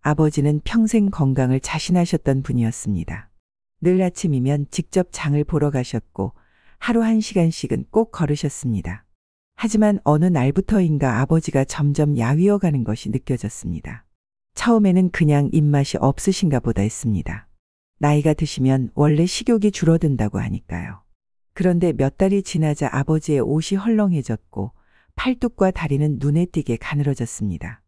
아버지는 평생 건강을 자신하셨던 분이었습니다. 늘 아침이면 직접 장을 보러 가셨고 하루 1시간씩은 꼭 걸으셨습니다. 하지만 어느 날부터인가 아버지가 점점 야위어 가는 것이 느껴졌습니다. 처음에는 그냥 입맛이 없으신가 보다 했습니다. 나이가 드시면 원래 식욕이 줄어든다고 하니까요. 그런데 몇 달이 지나자 아버지의 옷이 헐렁해졌고 팔뚝과 다리는 눈에 띄게 가늘어졌습니다.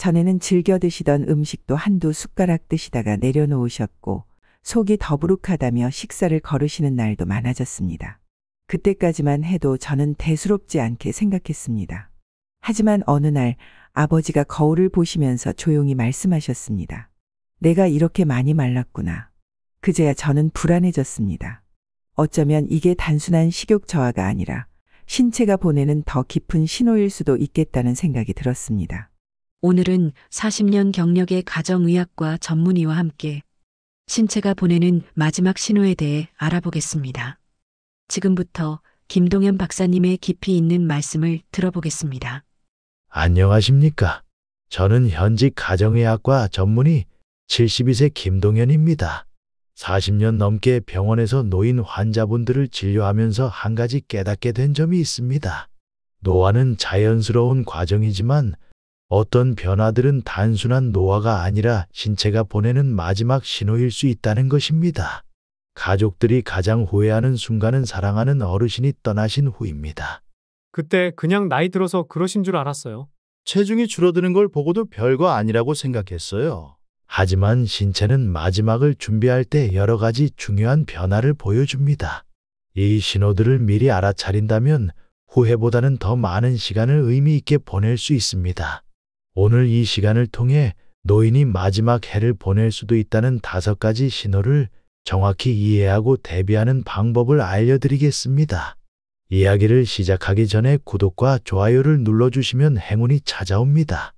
전에는 즐겨 드시던 음식도 한두 숟가락 드시다가 내려놓으셨고 속이 더부룩하다며 식사를 거르시는 날도 많아졌습니다. 그때까지만 해도 저는 대수롭지 않게 생각했습니다. 하지만 어느 날 아버지가 거울을 보시면서 조용히 말씀하셨습니다. 내가 이렇게 많이 말랐구나. 그제야 저는 불안해졌습니다. 어쩌면 이게 단순한 식욕 저하가 아니라 신체가 보내는 더 깊은 신호일 수도 있겠다는 생각이 들었습니다. 오늘은 40년 경력의 가정의학과 전문의와 함께 신체가 보내는 마지막 신호에 대해 알아보겠습니다. 지금부터 김동현 박사님의 깊이 있는 말씀을 들어보겠습니다. 안녕하십니까. 저는 현직 가정의학과 전문의 72세 김동현입니다. 40년 넘게 병원에서 노인 환자분들을 진료하면서 한 가지 깨닫게 된 점이 있습니다. 노화는 자연스러운 과정이지만 어떤 변화들은 단순한 노화가 아니라 신체가 보내는 마지막 신호일 수 있다는 것입니다. 가족들이 가장 후회하는 순간은 사랑하는 어르신이 떠나신 후입니다. 그때 그냥 나이 들어서 그러신 줄 알았어요. 체중이 줄어드는 걸 보고도 별거 아니라고 생각했어요. 하지만 신체는 마지막을 준비할 때 여러 가지 중요한 변화를 보여줍니다. 이 신호들을 미리 알아차린다면 후회보다는 더 많은 시간을 의미 있게 보낼 수 있습니다. 오늘 이 시간을 통해 노인이 마지막 해를 보낼 수도 있다는 5가지 신호를 정확히 이해하고 대비하는 방법을 알려드리겠습니다. 이야기를 시작하기 전에 구독과 좋아요를 눌러주시면 행운이 찾아옵니다.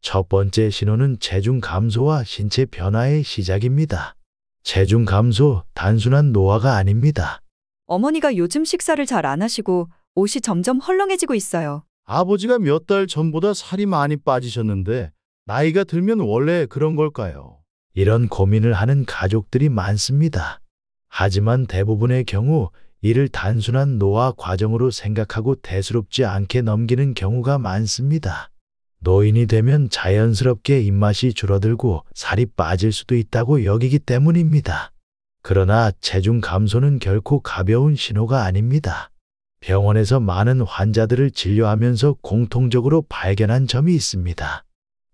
첫 번째 신호는 체중 감소와 신체 변화의 시작입니다. 체중 감소, 단순한 노화가 아닙니다. 어머니가 요즘 식사를 잘 안 하시고 옷이 점점 헐렁해지고 있어요. 아버지가 몇 달 전보다 살이 많이 빠지셨는데 나이가 들면 원래 그런 걸까요? 이런 고민을 하는 가족들이 많습니다. 하지만 대부분의 경우 이를 단순한 노화 과정으로 생각하고 대수롭지 않게 넘기는 경우가 많습니다. 노인이 되면 자연스럽게 입맛이 줄어들고 살이 빠질 수도 있다고 여기기 때문입니다. 그러나 체중 감소는 결코 가벼운 신호가 아닙니다. 병원에서 많은 환자들을 진료하면서 공통적으로 발견한 점이 있습니다.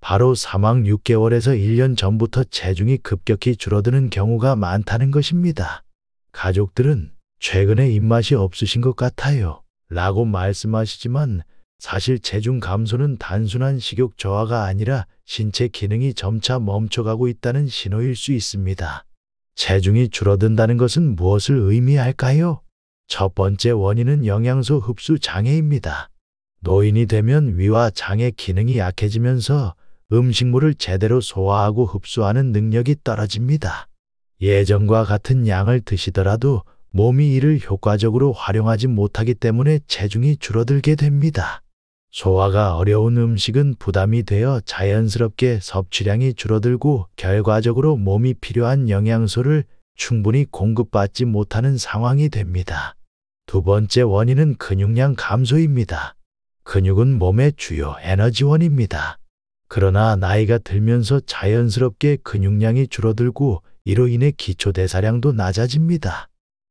바로 사망 6개월에서 1년 전부터 체중이 급격히 줄어드는 경우가 많다는 것입니다. 가족들은 최근에 입맛이 없으신 것 같아요 라고 말씀하시지만 사실 체중 감소는 단순한 식욕 저하가 아니라 신체 기능이 점차 멈춰가고 있다는 신호일 수 있습니다. 체중이 줄어든다는 것은 무엇을 의미할까요? 첫 번째 원인은 영양소 흡수 장애입니다. 노인이 되면 위와 장의 기능이 약해지면서 음식물을 제대로 소화하고 흡수하는 능력이 떨어집니다. 예전과 같은 양을 드시더라도 몸이 이를 효과적으로 활용하지 못하기 때문에 체중이 줄어들게 됩니다. 소화가 어려운 음식은 부담이 되어 자연스럽게 섭취량이 줄어들고 결과적으로 몸이 필요한 영양소를 충분히 공급받지 못하는 상황이 됩니다. 두 번째 원인은 근육량 감소입니다. 근육은 몸의 주요 에너지원입니다. 그러나 나이가 들면서 자연스럽게 근육량이 줄어들고 이로 인해 기초대사량도 낮아집니다.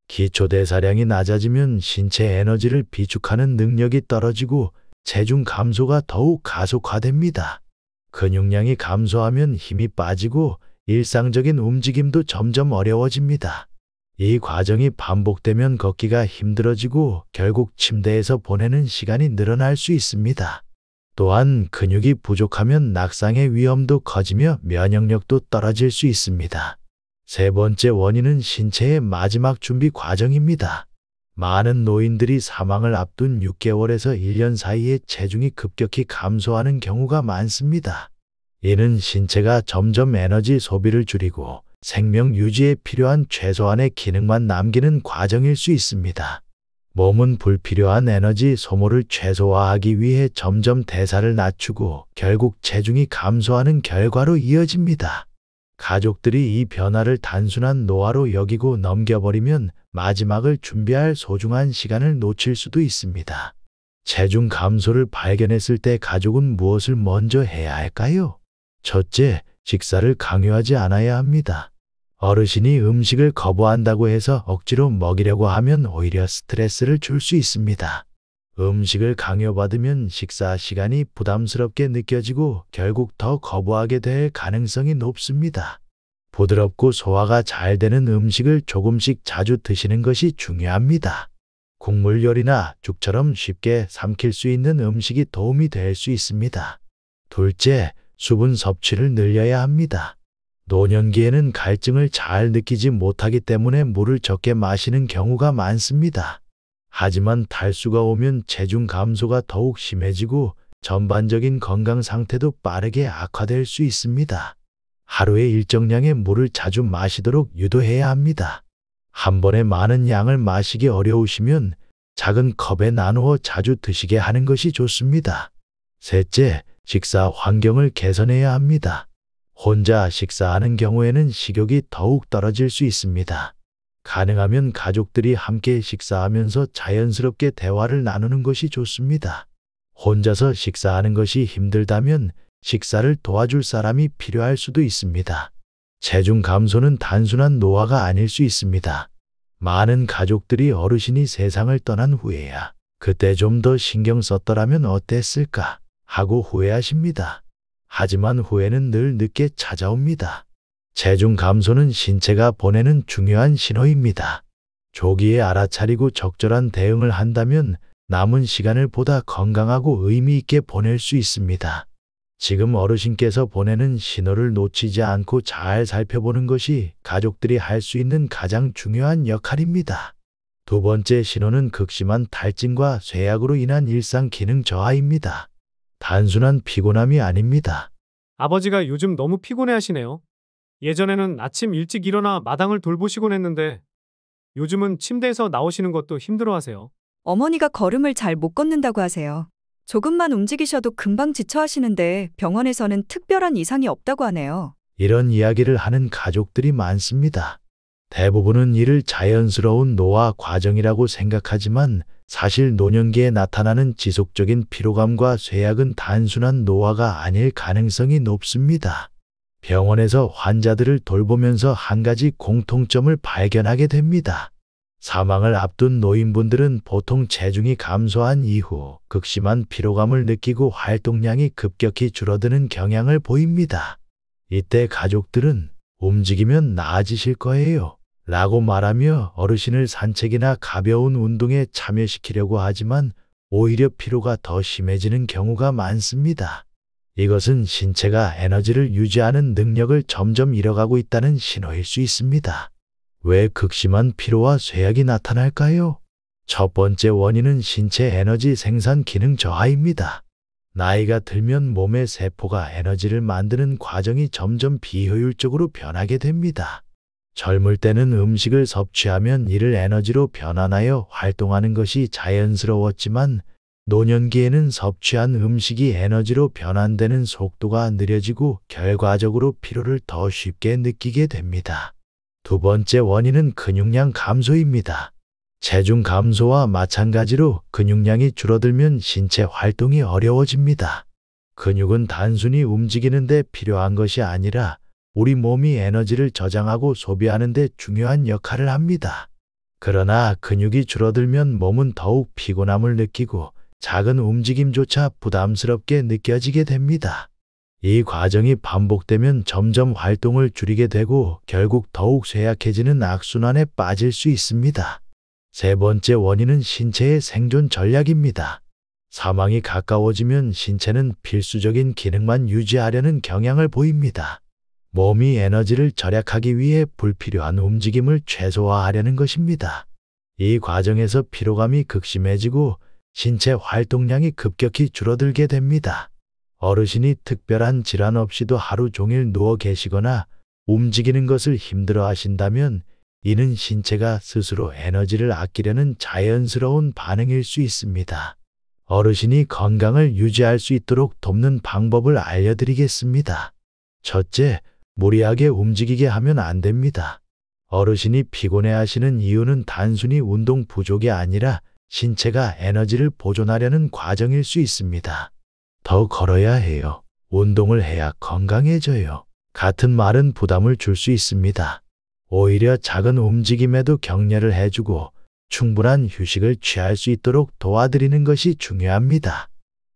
기초대사량이 낮아지면 신체 에너지를 비축하는 능력이 떨어지고 체중 감소가 더욱 가속화됩니다. 근육량이 감소하면 힘이 빠지고 일상적인 움직임도 점점 어려워집니다. 이 과정이 반복되면 걷기가 힘들어지고 결국 침대에서 보내는 시간이 늘어날 수 있습니다. 또한 근육이 부족하면 낙상의 위험도 커지며 면역력도 떨어질 수 있습니다. 세 번째 원인은 신체의 마지막 준비 과정입니다. 많은 노인들이 사망을 앞둔 6개월에서 1년 사이에 체중이 급격히 감소하는 경우가 많습니다. 이는 신체가 점점 에너지 소비를 줄이고 생명 유지에 필요한 최소한의 기능만 남기는 과정일 수 있습니다. 몸은 불필요한 에너지 소모를 최소화하기 위해 점점 대사를 낮추고 결국 체중이 감소하는 결과로 이어집니다. 가족들이 이 변화를 단순한 노화로 여기고 넘겨버리면 마지막을 준비할 소중한 시간을 놓칠 수도 있습니다. 체중 감소를 발견했을 때 가족은 무엇을 먼저 해야 할까요? 첫째, 식사를 강요하지 않아야 합니다. 어르신이 음식을 거부한다고 해서 억지로 먹이려고 하면 오히려 스트레스를 줄 수 있습니다. 음식을 강요받으면 식사 시간이 부담스럽게 느껴지고 결국 더 거부하게 될 가능성이 높습니다. 부드럽고 소화가 잘 되는 음식을 조금씩 자주 드시는 것이 중요합니다. 국물 요리나 죽처럼 쉽게 삼킬 수 있는 음식이 도움이 될 수 있습니다. 둘째, 수분 섭취를 늘려야 합니다. 노년기에는 갈증을 잘 느끼지 못하기 때문에 물을 적게 마시는 경우가 많습니다. 하지만 탈수가 오면 체중 감소가 더욱 심해지고 전반적인 건강 상태도 빠르게 악화될 수 있습니다. 하루에 일정량의 물을 자주 마시도록 유도해야 합니다. 한 번에 많은 양을 마시기 어려우시면 작은 컵에 나누어 자주 드시게 하는 것이 좋습니다. 셋째, 식사 환경을 개선해야 합니다. 혼자 식사하는 경우에는 식욕이 더욱 떨어질 수 있습니다. 가능하면 가족들이 함께 식사하면서 자연스럽게 대화를 나누는 것이 좋습니다. 혼자서 식사하는 것이 힘들다면 식사를 도와줄 사람이 필요할 수도 있습니다. 체중 감소는 단순한 노화가 아닐 수 있습니다. 많은 가족들이 어르신이 세상을 떠난 후에야 그때 좀 더 신경 썼더라면 어땠을까 하고 후회하십니다. 하지만 후회는 늘 늦게 찾아옵니다. 체중 감소는 신체가 보내는 중요한 신호입니다. 조기에 알아차리고 적절한 대응을 한다면 남은 시간을 보다 건강하고 의미 있게 보낼 수 있습니다. 지금 어르신께서 보내는 신호를 놓치지 않고 잘 살펴보는 것이 가족들이 할 수 있는 가장 중요한 역할입니다. 두 번째 신호는 극심한 탈진과 쇠약으로 인한 일상 기능 저하입니다. 단순한 피곤함이 아닙니다. 아버지가 요즘 너무 피곤해 하시네요. 예전에는 아침 일찍 일어나 마당을 돌보시곤 했는데 요즘은 침대에서 나오시는 것도 힘들어 하세요. 어머니가 걸음을 잘 못 걷는다고 하세요. 조금만 움직이셔도 금방 지쳐 하시는데 병원에서는 특별한 이상이 없다고 하네요. 이런 이야기를 하는 가족들이 많습니다. 대부분은 이를 자연스러운 노화 과정이라고 생각하지만 사실 노년기에 나타나는 지속적인 피로감과 쇠약은 단순한 노화가 아닐 가능성이 높습니다. 병원에서 환자들을 돌보면서 한 가지 공통점을 발견하게 됩니다. 사망을 앞둔 노인분들은 보통 체중이 감소한 이후 극심한 피로감을 느끼고 활동량이 급격히 줄어드는 경향을 보입니다. 이때 가족들은 움직이면 나아지실 거예요 라고 말하며 어르신을 산책이나 가벼운 운동에 참여시키려고 하지만 오히려 피로가 더 심해지는 경우가 많습니다. 이것은 신체가 에너지를 유지하는 능력을 점점 잃어가고 있다는 신호일 수 있습니다. 왜 극심한 피로와 쇠약이 나타날까요? 첫 번째 원인은 신체 에너지 생산 기능 저하입니다. 나이가 들면 몸의 세포가 에너지를 만드는 과정이 점점 비효율적으로 변하게 됩니다. 젊을 때는 음식을 섭취하면 이를 에너지로 변환하여 활동하는 것이 자연스러웠지만 노년기에는 섭취한 음식이 에너지로 변환되는 속도가 느려지고 결과적으로 피로를 더 쉽게 느끼게 됩니다. 두 번째 원인은 근육량 감소입니다. 체중 감소와 마찬가지로 근육량이 줄어들면 신체 활동이 어려워집니다. 근육은 단순히 움직이는 데 필요한 것이 아니라 우리 몸이 에너지를 저장하고 소비하는 데 중요한 역할을 합니다. 그러나 근육이 줄어들면 몸은 더욱 피곤함을 느끼고 작은 움직임조차 부담스럽게 느껴지게 됩니다. 이 과정이 반복되면 점점 활동을 줄이게 되고 결국 더욱 쇠약해지는 악순환에 빠질 수 있습니다. 세 번째 원인은 신체의 생존 전략입니다. 사망이 가까워지면 신체는 필수적인 기능만 유지하려는 경향을 보입니다. 몸이 에너지를 절약하기 위해 불필요한 움직임을 최소화하려는 것입니다. 이 과정에서 피로감이 극심해지고 신체 활동량이 급격히 줄어들게 됩니다. 어르신이 특별한 질환 없이도 하루 종일 누워 계시거나 움직이는 것을 힘들어 하신다면 이는 신체가 스스로 에너지를 아끼려는 자연스러운 반응일 수 있습니다. 어르신이 건강을 유지할 수 있도록 돕는 방법을 알려드리겠습니다. 첫째, 무리하게 움직이게 하면 안 됩니다. 어르신이 피곤해 하시는 이유는 단순히 운동 부족이 아니라 신체가 에너지를 보존하려는 과정일 수 있습니다. 더 걸어야 해요. 운동을 해야 건강해져요. 같은 말은 부담을 줄 수 있습니다. 오히려 작은 움직임에도 격려를 해주고 충분한 휴식을 취할 수 있도록 도와드리는 것이 중요합니다.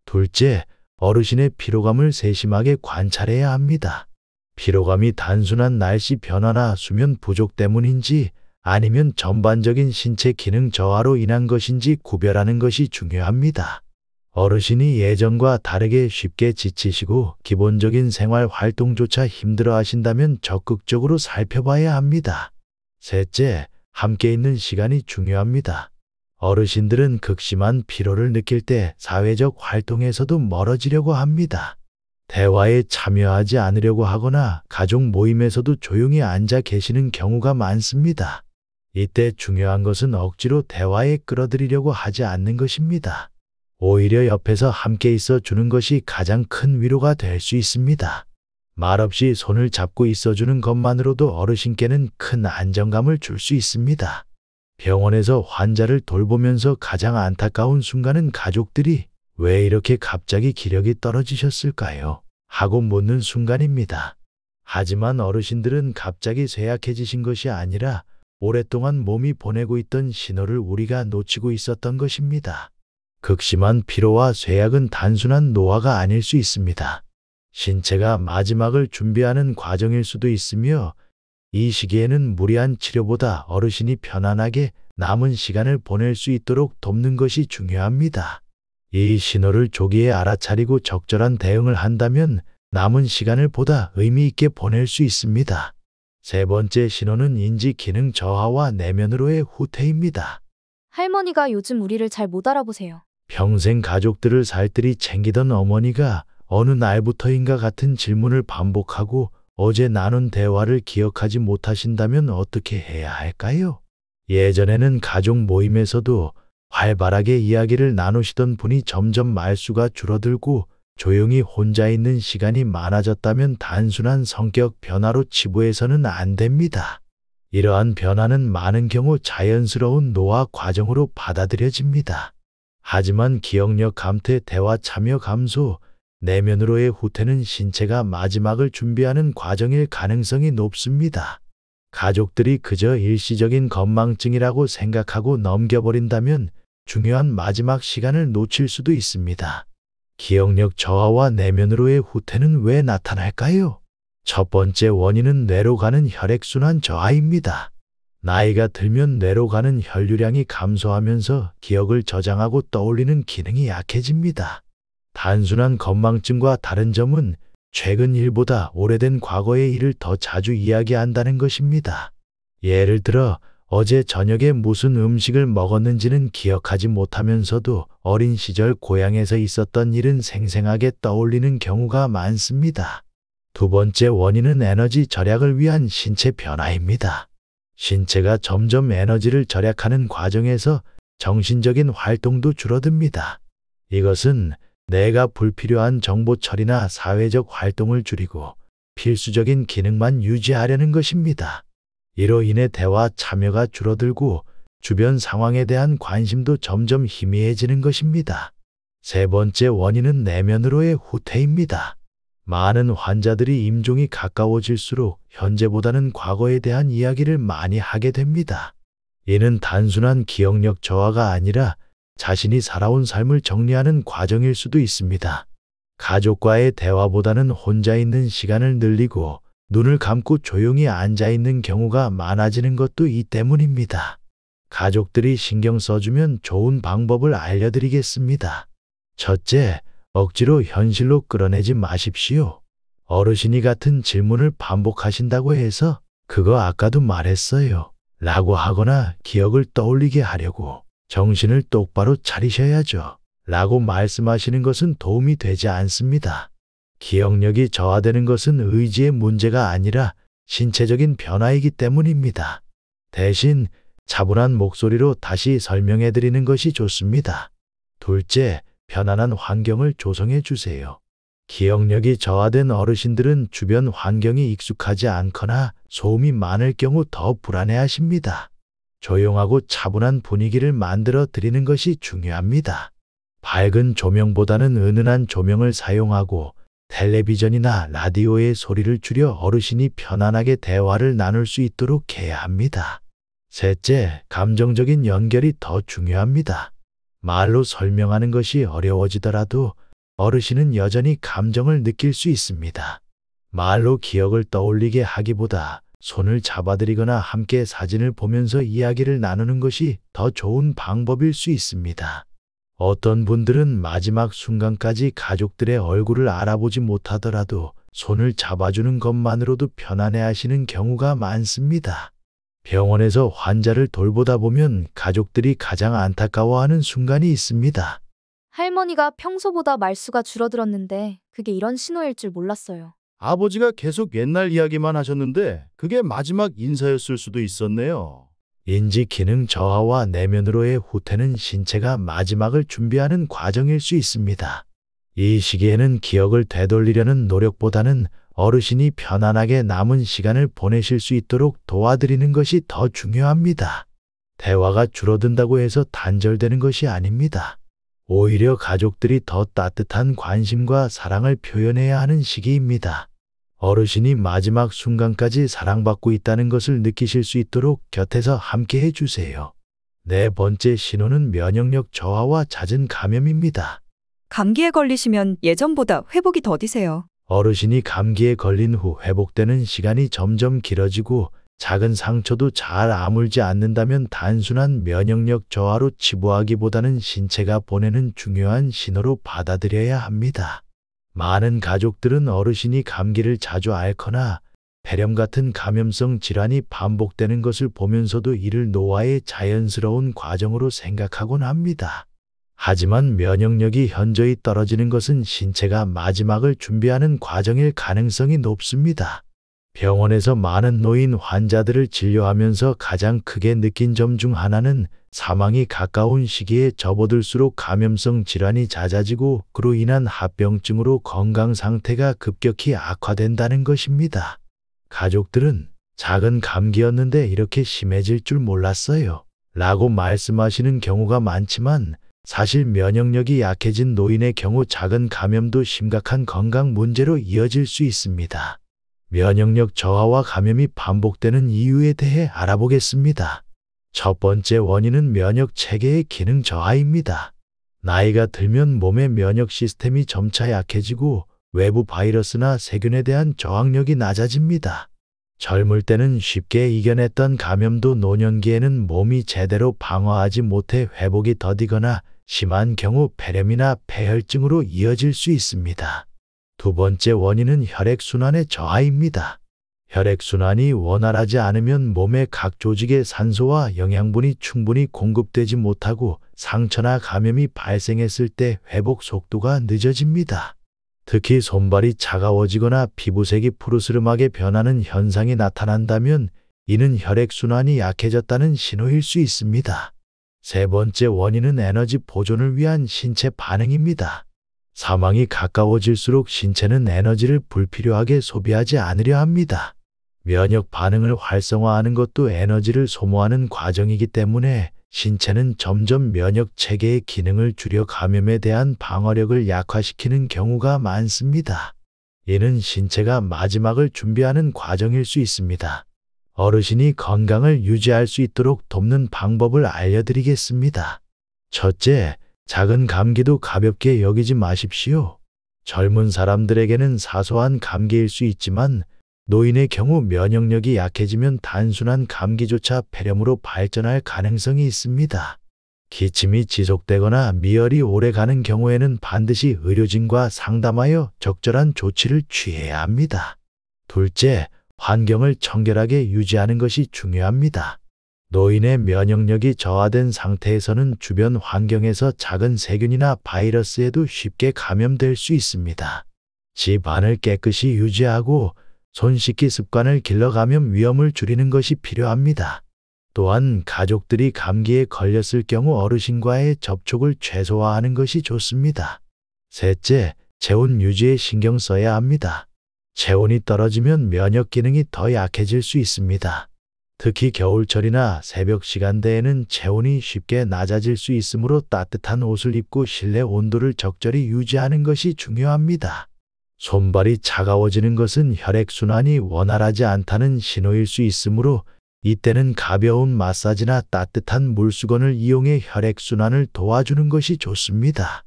둘째, 어르신의 피로감을 세심하게 관찰해야 합니다. 피로감이 단순한 날씨 변화나 수면 부족 때문인지 아니면 전반적인 신체 기능 저하로 인한 것인지 구별하는 것이 중요합니다. 어르신이 예전과 다르게 쉽게 지치시고 기본적인 생활 활동조차 힘들어 하신다면 적극적으로 살펴봐야 합니다. 셋째, 함께 있는 시간이 중요합니다. 어르신들은 극심한 피로를 느낄 때 사회적 활동에서도 멀어지려고 합니다. 대화에 참여하지 않으려고 하거나 가족 모임에서도 조용히 앉아 계시는 경우가 많습니다. 이때 중요한 것은 억지로 대화에 끌어들이려고 하지 않는 것입니다. 오히려 옆에서 함께 있어 주는 것이 가장 큰 위로가 될 수 있습니다. 말없이 손을 잡고 있어주는 것만으로도 어르신께는 큰 안정감을 줄 수 있습니다. 병원에서 환자를 돌보면서 가장 안타까운 순간은 가족들이 왜 이렇게 갑자기 기력이 떨어지셨을까요? 하고 묻는 순간입니다. 하지만 어르신들은 갑자기 쇠약해지신 것이 아니라 오랫동안 몸이 보내고 있던 신호를 우리가 놓치고 있었던 것입니다. 극심한 피로와 쇠약은 단순한 노화가 아닐 수 있습니다. 신체가 마지막을 준비하는 과정일 수도 있으며 이 시기에는 무리한 치료보다 어르신이 편안하게 남은 시간을 보낼 수 있도록 돕는 것이 중요합니다. 이 신호를 조기에 알아차리고 적절한 대응을 한다면 남은 시간을 보다 의미 있게 보낼 수 있습니다. 세 번째 신호는 인지 기능 저하와 내면으로의 후퇴입니다. 할머니가 요즘 우리를 잘 못 알아보세요. 평생 가족들을 살뜰히 챙기던 어머니가 어느 날부터인가 같은 질문을 반복하고 어제 나눈 대화를 기억하지 못하신다면 어떻게 해야 할까요? 예전에는 가족 모임에서도 활발하게 이야기를 나누시던 분이 점점 말수가 줄어들고 조용히 혼자 있는 시간이 많아졌다면 단순한 성격 변화로 치부해서는 안 됩니다. 이러한 변화는 많은 경우 자연스러운 노화 과정으로 받아들여집니다. 하지만 기억력 감퇴, 대화 참여 감소, 내면으로의 후퇴는 신체가 마지막을 준비하는 과정일 가능성이 높습니다. 가족들이 그저 일시적인 건망증이라고 생각하고 넘겨버린다면 중요한 마지막 시간을 놓칠 수도 있습니다. 기억력 저하와 내면으로의 후퇴는 왜 나타날까요? 첫 번째 원인은 뇌로 가는 혈액순환 저하입니다. 나이가 들면 뇌로 가는 혈류량이 감소하면서 기억을 저장하고 떠올리는 기능이 약해집니다. 단순한 건망증과 다른 점은 최근 일보다 오래된 과거의 일을 더 자주 이야기한다는 것입니다. 예를 들어 어제 저녁에 무슨 음식을 먹었는지는 기억하지 못하면서도 어린 시절 고향에서 있었던 일은 생생하게 떠올리는 경우가 많습니다. 두 번째 원인은 에너지 절약을 위한 신체 변화입니다. 신체가 점점 에너지를 절약하는 과정에서 정신적인 활동도 줄어듭니다. 이것은 내가 불필요한 정보 처리나 사회적 활동을 줄이고 필수적인 기능만 유지하려는 것입니다. 이로 인해 대화 참여가 줄어들고 주변 상황에 대한 관심도 점점 희미해지는 것입니다. 세 번째 원인은 내면으로의 후퇴입니다. 많은 환자들이 임종이 가까워질수록 현재보다는 과거에 대한 이야기를 많이 하게 됩니다. 이는 단순한 기억력 저하가 아니라 자신이 살아온 삶을 정리하는 과정일 수도 있습니다. 가족과의 대화보다는 혼자 있는 시간을 늘리고 눈을 감고 조용히 앉아 있는 경우가 많아지는 것도 이 때문입니다. 가족들이 신경 써주면 좋은 방법을 알려드리겠습니다. 첫째, 억지로 현실로 끌어내지 마십시오. 어르신이 같은 질문을 반복하신다고 해서 그거 아까도 말했어요 라고 하거나 기억을 떠올리게 하려고 정신을 똑바로 차리셔야죠 라고 말씀하시는 것은 도움이 되지 않습니다. 기억력이 저하되는 것은 의지의 문제가 아니라 신체적인 변화이기 때문입니다. 대신 차분한 목소리로 다시 설명해 드리는 것이 좋습니다. 둘째, 편안한 환경을 조성해 주세요. 기억력이 저하된 어르신들은 주변 환경이 익숙하지 않거나 소음이 많을 경우 더 불안해하십니다. 조용하고 차분한 분위기를 만들어 드리는 것이 중요합니다. 밝은 조명보다는 은은한 조명을 사용하고 텔레비전이나 라디오의 소리를 줄여 어르신이 편안하게 대화를 나눌 수 있도록 해야 합니다. 셋째, 감정적인 연결이 더 중요합니다. 말로 설명하는 것이 어려워지더라도 어르신은 여전히 감정을 느낄 수 있습니다. 말로 기억을 떠올리게 하기보다 손을 잡아드리거나 함께 사진을 보면서 이야기를 나누는 것이 더 좋은 방법일 수 있습니다. 어떤 분들은 마지막 순간까지 가족들의 얼굴을 알아보지 못하더라도 손을 잡아주는 것만으로도 편안해 하시는 경우가 많습니다. 병원에서 환자를 돌보다 보면 가족들이 가장 안타까워하는 순간이 있습니다. 할머니가 평소보다 말수가 줄어들었는데 그게 이런 신호일 줄 몰랐어요. 아버지가 계속 옛날 이야기만 하셨는데 그게 마지막 인사였을 수도 있었네요. 인지 기능 저하와 내면으로의 후퇴는 신체가 마지막을 준비하는 과정일 수 있습니다. 이 시기에는 기억을 되돌리려는 노력보다는 어르신이 편안하게 남은 시간을 보내실 수 있도록 도와드리는 것이 더 중요합니다. 대화가 줄어든다고 해서 단절되는 것이 아닙니다. 오히려 가족들이 더 따뜻한 관심과 사랑을 표현해야 하는 시기입니다. 어르신이 마지막 순간까지 사랑받고 있다는 것을 느끼실 수 있도록 곁에서 함께 해주세요. 네 번째 신호는 면역력 저하와 잦은 감염입니다. 감기에 걸리시면 예전보다 회복이 더디세요. 어르신이 감기에 걸린 후 회복되는 시간이 점점 길어지고 작은 상처도 잘 아물지 않는다면 단순한 면역력 저하로 치부하기보다는 신체가 보내는 중요한 신호로 받아들여야 합니다. 많은 가족들은 어르신이 감기를 자주 앓거나 폐렴 같은 감염성 질환이 반복되는 것을 보면서도 이를 노화의 자연스러운 과정으로 생각하곤 합니다. 하지만 면역력이 현저히 떨어지는 것은 신체가 마지막을 준비하는 과정일 가능성이 높습니다. 병원에서 많은 노인 환자들을 진료하면서 가장 크게 느낀 점 중 하나는 사망이 가까운 시기에 접어들수록 감염성 질환이 잦아지고 그로 인한 합병증으로 건강 상태가 급격히 악화된다는 것입니다. 가족들은 작은 감기였는데 이렇게 심해질 줄 몰랐어요 라고 말씀하시는 경우가 많지만 사실 면역력이 약해진 노인의 경우 작은 감염도 심각한 건강 문제로 이어질 수 있습니다. 면역력 저하와 감염이 반복되는 이유에 대해 알아보겠습니다. 첫 번째 원인은 면역 체계의 기능 저하입니다. 나이가 들면 몸의 면역 시스템이 점차 약해지고 외부 바이러스나 세균에 대한 저항력이 낮아집니다. 젊을 때는 쉽게 이겨냈던 감염도 노년기에는 몸이 제대로 방어하지 못해 회복이 더디거나 심한 경우 폐렴이나 폐혈증으로 이어질 수 있습니다. 두 번째 원인은 혈액순환의 저하입니다. 혈액순환이 원활하지 않으면 몸의 각 조직에 산소와 영양분이 충분히 공급되지 못하고 상처나 감염이 발생했을 때 회복 속도가 늦어집니다. 특히 손발이 차가워지거나 피부색이 푸르스름하게 변하는 현상이 나타난다면 이는 혈액순환이 약해졌다는 신호일 수 있습니다. 세 번째 원인은 에너지 보존을 위한 신체 반응입니다. 사망이 가까워질수록 신체는 에너지를 불필요하게 소비하지 않으려 합니다. 면역 반응을 활성화하는 것도 에너지를 소모하는 과정이기 때문에 신체는 점점 면역 체계의 기능을 줄여 감염에 대한 방어력을 약화시키는 경우가 많습니다. 이는 신체가 마지막을 준비하는 과정일 수 있습니다. 어르신이 건강을 유지할 수 있도록 돕는 방법을 알려드리겠습니다. 첫째, 작은 감기도 가볍게 여기지 마십시오. 젊은 사람들에게는 사소한 감기일 수 있지만 노인의 경우 면역력이 약해지면 단순한 감기조차 폐렴으로 발전할 가능성이 있습니다. 기침이 지속되거나 미열이 오래가는 경우에는 반드시 의료진과 상담하여 적절한 조치를 취해야 합니다. 둘째, 환경을 청결하게 유지하는 것이 중요합니다. 노인의 면역력이 저하된 상태에서는 주변 환경에서 작은 세균이나 바이러스에도 쉽게 감염될 수 있습니다. 집 안을 깨끗이 유지하고 손 씻기 습관을 길러 감염 위험을 줄이는 것이 필요합니다. 또한 가족들이 감기에 걸렸을 경우 어르신과의 접촉을 최소화하는 것이 좋습니다. 셋째, 체온 유지에 신경 써야 합니다. 체온이 떨어지면 면역 기능이 더 약해질 수 있습니다. 특히 겨울철이나 새벽 시간대에는 체온이 쉽게 낮아질 수 있으므로 따뜻한 옷을 입고 실내 온도를 적절히 유지하는 것이 중요합니다. 손발이 차가워지는 것은 혈액순환이 원활하지 않다는 신호일 수 있으므로 이때는 가벼운 마사지나 따뜻한 물수건을 이용해 혈액순환을 도와주는 것이 좋습니다.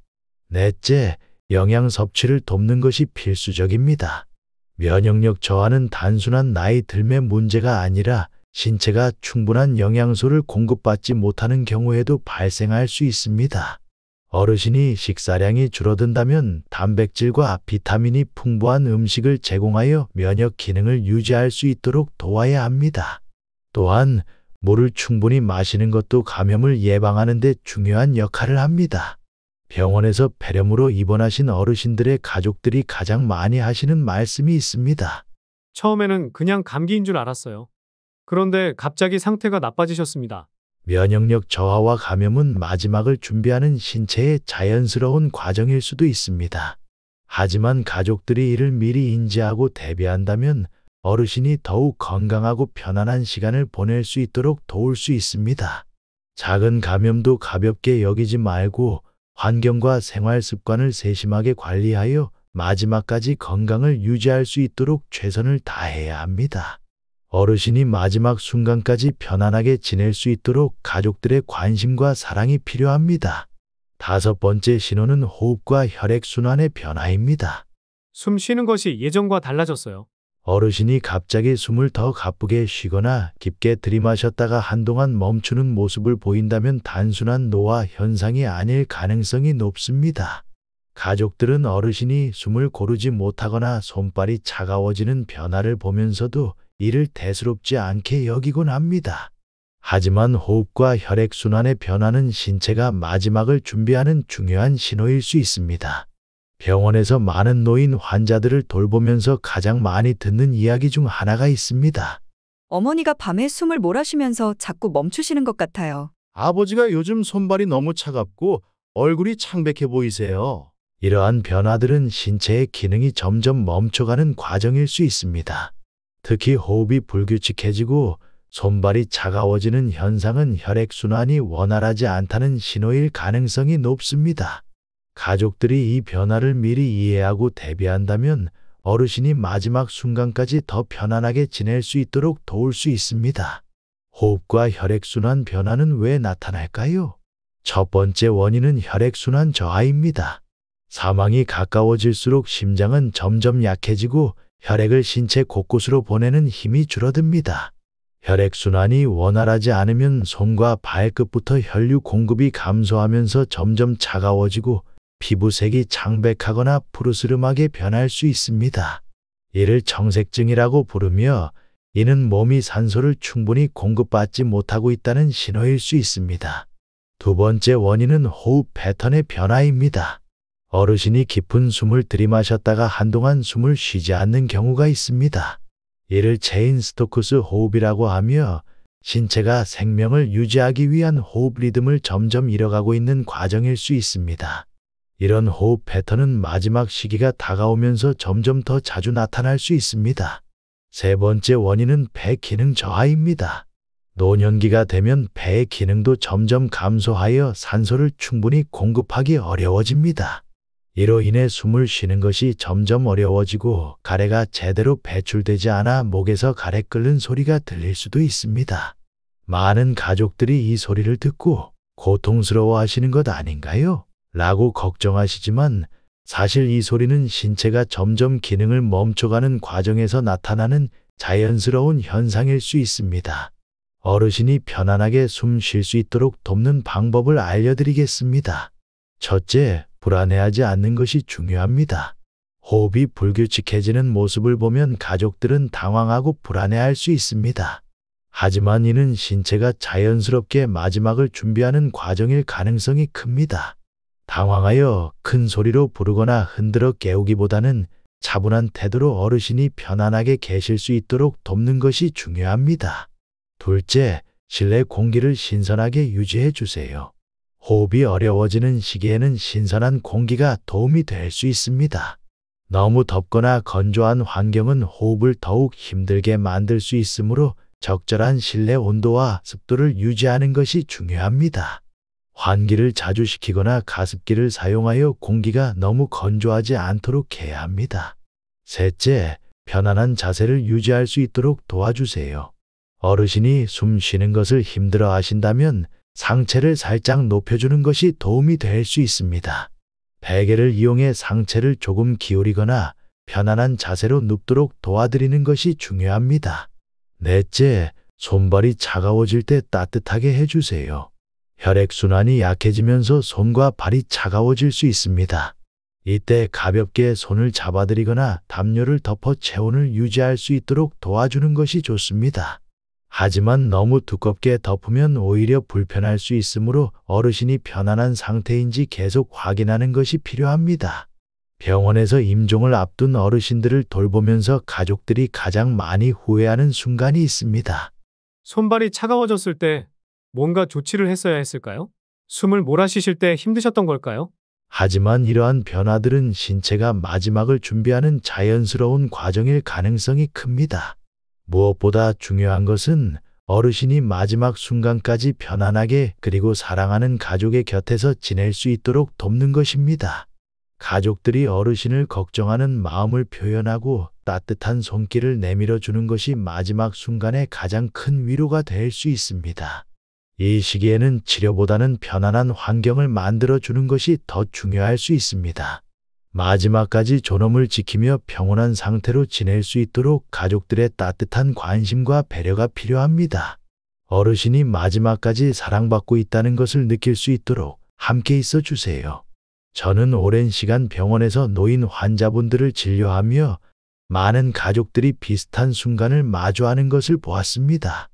넷째, 영양 섭취를 돕는 것이 필수적입니다. 면역력 저하는 단순한 나이 들매 문제가 아니라 신체가 충분한 영양소를 공급받지 못하는 경우에도 발생할 수 있습니다. 어르신이 식사량이 줄어든다면 단백질과 비타민이 풍부한 음식을 제공하여 면역 기능을 유지할 수 있도록 도와야 합니다. 또한 물을 충분히 마시는 것도 감염을 예방하는 데 중요한 역할을 합니다. 병원에서 폐렴으로 입원하신 어르신들의 가족들이 가장 많이 하시는 말씀이 있습니다. 처음에는 그냥 감기인 줄 알았어요. 그런데 갑자기 상태가 나빠지셨습니다. 면역력 저하와 감염은 마지막을 준비하는 신체의 자연스러운 과정일 수도 있습니다. 하지만 가족들이 이를 미리 인지하고 대비한다면 어르신이 더욱 건강하고 편안한 시간을 보낼 수 있도록 도울 수 있습니다. 작은 감염도 가볍게 여기지 말고 환경과 생활 습관을 세심하게 관리하여 마지막까지 건강을 유지할 수 있도록 최선을 다해야 합니다. 어르신이 마지막 순간까지 편안하게 지낼 수 있도록 가족들의 관심과 사랑이 필요합니다. 다섯 번째 신호는 호흡과 혈액순환의 변화입니다. 숨 쉬는 것이 예전과 달라졌어요. 어르신이 갑자기 숨을 더 가쁘게 쉬거나 깊게 들이마셨다가 한동안 멈추는 모습을 보인다면 단순한 노화 현상이 아닐 가능성이 높습니다. 가족들은 어르신이 숨을 고르지 못하거나 손발이 차가워지는 변화를 보면서도 이를 대수롭지 않게 여기곤 합니다. 하지만 호흡과 혈액순환의 변화는 신체가 마지막을 준비하는 중요한 신호일 수 있습니다. 병원에서 많은 노인 환자들을 돌보면서 가장 많이 듣는 이야기 중 하나가 있습니다. 어머니가 밤에 숨을 몰아쉬면서 자꾸 멈추시는 것 같아요. 아버지가 요즘 손발이 너무 차갑고 얼굴이 창백해 보이세요. 이러한 변화들은 신체의 기능이 점점 멈춰가는 과정일 수 있습니다. 특히 호흡이 불규칙해지고 손발이 차가워지는 현상은 혈액순환이 원활하지 않다는 신호일 가능성이 높습니다. 가족들이 이 변화를 미리 이해하고 대비한다면 어르신이 마지막 순간까지 더 편안하게 지낼 수 있도록 도울 수 있습니다. 호흡과 혈액순환 변화는 왜 나타날까요? 첫 번째 원인은 혈액순환 저하입니다. 사망이 가까워질수록 심장은 점점 약해지고 혈액을 신체 곳곳으로 보내는 힘이 줄어듭니다. 혈액순환이 원활하지 않으면 손과 발끝부터 혈류 공급이 감소하면서 점점 차가워지고 피부색이 창백하거나 푸르스름하게 변할 수 있습니다. 이를 정색증이라고 부르며 이는 몸이 산소를 충분히 공급받지 못하고 있다는 신호일 수 있습니다. 두 번째 원인은 호흡 패턴의 변화입니다. 어르신이 깊은 숨을 들이마셨다가 한동안 숨을 쉬지 않는 경우가 있습니다. 이를 체인 스토크스 호흡이라고 하며 신체가 생명을 유지하기 위한 호흡 리듬을 점점 잃어가고 있는 과정일 수 있습니다. 이런 호흡 패턴은 마지막 시기가 다가오면서 점점 더 자주 나타날 수 있습니다. 세 번째 원인은 폐 기능 저하입니다. 노년기가 되면 폐의 기능도 점점 감소하여 산소를 충분히 공급하기 어려워집니다. 이로 인해 숨을 쉬는 것이 점점 어려워지고 가래가 제대로 배출되지 않아 목에서 가래 끓는 소리가 들릴 수도 있습니다. 많은 가족들이 이 소리를 듣고 고통스러워 하시는 것 아닌가요? 라고 걱정하시지만 사실 이 소리는 신체가 점점 기능을 멈춰가는 과정에서 나타나는 자연스러운 현상일 수 있습니다. 어르신이 편안하게 숨 쉴 수 있도록 돕는 방법을 알려드리겠습니다. 첫째, 불안해하지 않는 것이 중요합니다. 호흡이 불규칙해지는 모습을 보면 가족들은 당황하고 불안해할 수 있습니다. 하지만 이는 신체가 자연스럽게 마지막을 준비하는 과정일 가능성이 큽니다. 당황하여 큰 소리로 부르거나 흔들어 깨우기보다는 차분한 태도로 어르신이 편안하게 계실 수 있도록 돕는 것이 중요합니다. 둘째, 실내 공기를 신선하게 유지해 주세요. 호흡이 어려워지는 시기에는 신선한 공기가 도움이 될 수 있습니다. 너무 덥거나 건조한 환경은 호흡을 더욱 힘들게 만들 수 있으므로 적절한 실내 온도와 습도를 유지하는 것이 중요합니다. 환기를 자주 시키거나 가습기를 사용하여 공기가 너무 건조하지 않도록 해야 합니다. 셋째, 편안한 자세를 유지할 수 있도록 도와주세요. 어르신이 숨 쉬는 것을 힘들어 하신다면 상체를 살짝 높여주는 것이 도움이 될 수 있습니다. 베개를 이용해 상체를 조금 기울이거나 편안한 자세로 눕도록 도와드리는 것이 중요합니다. 넷째, 손발이 차가워질 때 따뜻하게 해주세요. 혈액순환이 약해지면서 손과 발이 차가워질 수 있습니다. 이때 가볍게 손을 잡아드리거나 담요를 덮어 체온을 유지할 수 있도록 도와주는 것이 좋습니다. 하지만 너무 두껍게 덮으면 오히려 불편할 수 있으므로 어르신이 편안한 상태인지 계속 확인하는 것이 필요합니다. 병원에서 임종을 앞둔 어르신들을 돌보면서 가족들이 가장 많이 후회하는 순간이 있습니다. 손발이 차가워졌을 때 뭔가 조치를 했어야 했을까요? 숨을 몰아쉬실 때 힘드셨던 걸까요? 하지만 이러한 변화들은 신체가 마지막을 준비하는 자연스러운 과정일 가능성이 큽니다. 무엇보다 중요한 것은 어르신이 마지막 순간까지 편안하게 그리고 사랑하는 가족의 곁에서 지낼 수 있도록 돕는 것입니다. 가족들이 어르신을 걱정하는 마음을 표현하고 따뜻한 손길을 내밀어 주는 것이 마지막 순간에 가장 큰 위로가 될 수 있습니다. 이 시기에는 치료보다는 편안한 환경을 만들어 주는 것이 더 중요할 수 있습니다. 마지막까지 존엄을 지키며 평온한 상태로 지낼 수 있도록 가족들의 따뜻한 관심과 배려가 필요합니다. 어르신이 마지막까지 사랑받고 있다는 것을 느낄 수 있도록 함께 있어 주세요. 저는 오랜 시간 병원에서 노인 환자분들을 진료하며 많은 가족들이 비슷한 순간을 마주하는 것을 보았습니다.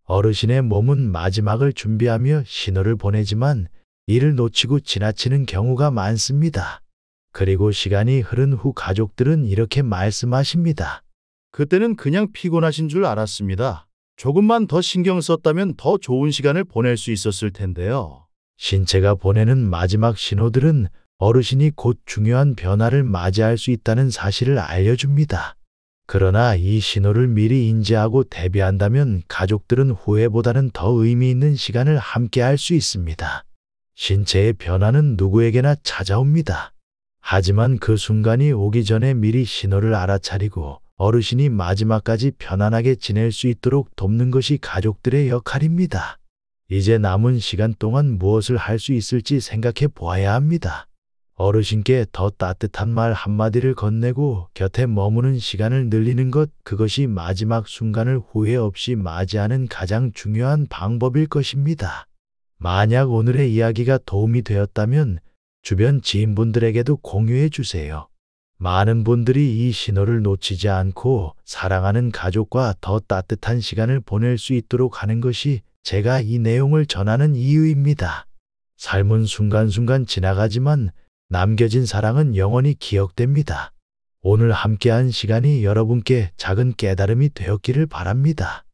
어르신의 몸은 마지막을 준비하며 신호를 보내지만 이를 놓치고 지나치는 경우가 많습니다. 그리고 시간이 흐른 후 가족들은 이렇게 말씀하십니다. 그때는 그냥 피곤하신 줄 알았습니다. 조금만 더 신경 썼다면 더 좋은 시간을 보낼 수 있었을 텐데요. 신체가 보내는 마지막 신호들은 어르신이 곧 중요한 변화를 맞이할 수 있다는 사실을 알려줍니다. 그러나 이 신호를 미리 인지하고 대비한다면 가족들은 후회보다는 더 의미 있는 시간을 함께 할 수 있습니다. 신체의 변화는 누구에게나 찾아옵니다. 하지만 그 순간이 오기 전에 미리 신호를 알아차리고 어르신이 마지막까지 편안하게 지낼 수 있도록 돕는 것이 가족들의 역할입니다. 이제 남은 시간 동안 무엇을 할 수 있을지 생각해 보아야 합니다. 어르신께 더 따뜻한 말 한마디를 건네고 곁에 머무는 시간을 늘리는 것, 그것이 마지막 순간을 후회 없이 맞이하는 가장 중요한 방법일 것입니다. 만약 오늘의 이야기가 도움이 되었다면 주변 지인분들에게도 공유해 주세요. 많은 분들이 이 신호를 놓치지 않고 사랑하는 가족과 더 따뜻한 시간을 보낼 수 있도록 하는 것이 제가 이 내용을 전하는 이유입니다. 삶은 순간순간 지나가지만 남겨진 사랑은 영원히 기억됩니다. 오늘 함께한 시간이 여러분께 작은 깨달음이 되었기를 바랍니다.